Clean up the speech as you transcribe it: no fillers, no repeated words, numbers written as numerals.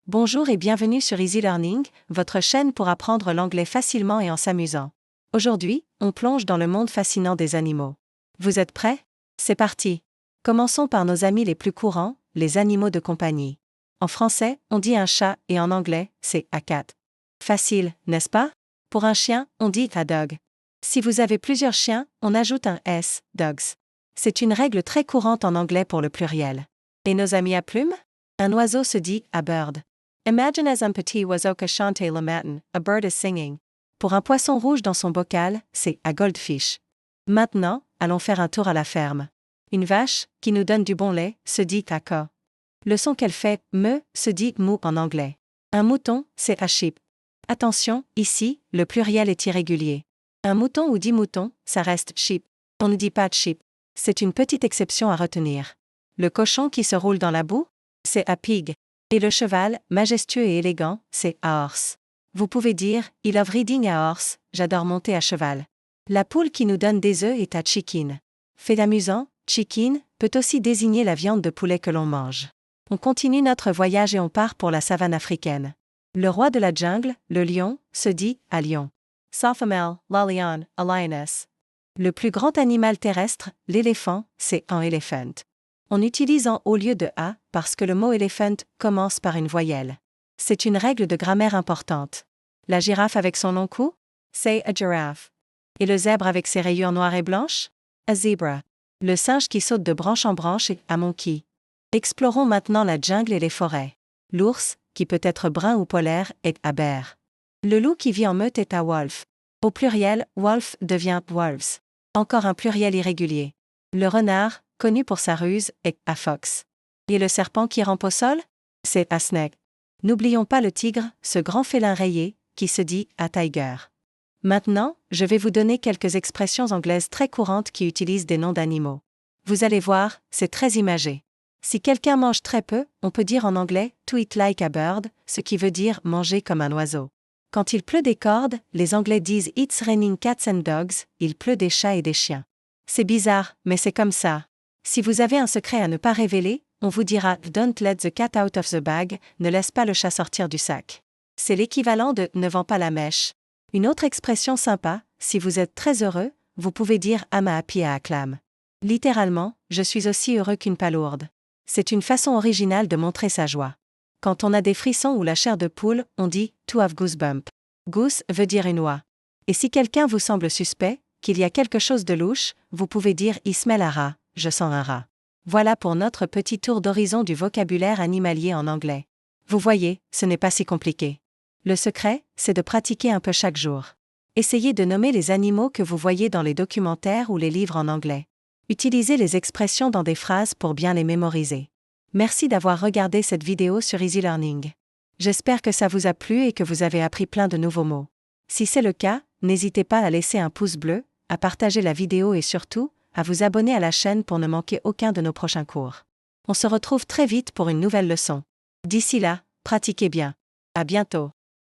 Bonjour et bienvenue sur Easy Learning, votre chaîne pour apprendre l'anglais facilement et en s'amusant. Aujourd'hui, on plonge dans le monde fascinant des animaux. Vous êtes prêts? C'est parti! Commençons par nos amis les plus courants, les animaux de compagnie. En français, on dit un chat et en anglais, c'est a cat. Facile, n'est-ce pas? Pour un chien, on dit a dog. Si vous avez plusieurs chiens, on ajoute un s, dogs. C'est une règle très courante en anglais pour le pluriel. Et nos amis à plumes? Un oiseau se dit a bird. Imagine as un petit oiseau que chante le matin, a bird is singing. Pour un poisson rouge dans son bocal, c'est a goldfish. Maintenant, allons faire un tour à la ferme. Une vache, qui nous donne du bon lait, se dit a cow. Le son qu'elle fait, me, se dit moo en anglais. Un mouton, c'est a sheep. Attention, ici, le pluriel est irrégulier. Un mouton ou 10 moutons, ça reste sheep. On ne dit pas sheep. C'est une petite exception à retenir. Le cochon qui se roule dans la boue, c'est a pig. Et le cheval, majestueux et élégant, c'est a horse. Vous pouvez dire, I love riding a horse, j'adore monter à cheval. La poule qui nous donne des œufs est a chicken. Fait amusant, chicken peut aussi désigner la viande de poulet que l'on mange. On continue notre voyage et on part pour la savane africaine. Le roi de la jungle, le lion, se dit a lion. Sophamel, la lion, a lioness. Le plus grand animal terrestre, l'éléphant, c'est un elephant. On utilise en au lieu de a parce que le mot elephant commence par une voyelle. C'est une règle de grammaire importante. La girafe avec son long cou? C'est a giraffe. Et le zèbre avec ses rayures noires et blanches? A zebra. Le singe qui saute de branche en branche est a monkey. Explorons maintenant la jungle et les forêts. L'ours, qui peut être brun ou polaire, est a bear. Le loup qui vit en meute est a wolf. Au pluriel, wolf devient wolves. Encore un pluriel irrégulier. Le renard, connu pour sa ruse, est a fox. Et le serpent qui rampe au sol? C'est a snake. N'oublions pas le tigre, ce grand félin rayé, qui se dit a tiger. Maintenant, je vais vous donner quelques expressions anglaises très courantes qui utilisent des noms d'animaux. Vous allez voir, c'est très imagé. Si quelqu'un mange très peu, on peut dire en anglais to eat like a bird, ce qui veut dire manger comme un oiseau. Quand il pleut des cordes, les Anglais disent it's raining cats and dogs, il pleut des chats et des chiens. C'est bizarre, mais c'est comme ça. Si vous avez un secret à ne pas révéler, on vous dira don't let the cat out of the bag, ne laisse pas le chat sortir du sac. C'est l'équivalent de ne vends pas la mèche. Une autre expression sympa, si vous êtes très heureux, vous pouvez dire I'm happy à acclame. Littéralement, je suis aussi heureux qu'une palourde. C'est une façon originale de montrer sa joie. Quand on a des frissons ou la chair de poule, on dit to have goosebump. Goose veut dire une oie. Et si quelqu'un vous semble suspect, qu'il y a quelque chose de louche, vous pouvez dire I smell a rat, je sens un rat. Voilà pour notre petit tour d'horizon du vocabulaire animalier en anglais. Vous voyez, ce n'est pas si compliqué. Le secret, c'est de pratiquer un peu chaque jour. Essayez de nommer les animaux que vous voyez dans les documentaires ou les livres en anglais. Utilisez les expressions dans des phrases pour bien les mémoriser. Merci d'avoir regardé cette vidéo sur Easy Learning. J'espère que ça vous a plu et que vous avez appris plein de nouveaux mots. Si c'est le cas, n'hésitez pas à laisser un pouce bleu, à partager la vidéo et surtout, à vous abonner à la chaîne pour ne manquer aucun de nos prochains cours. On se retrouve très vite pour une nouvelle leçon. D'ici là, pratiquez bien. À bientôt.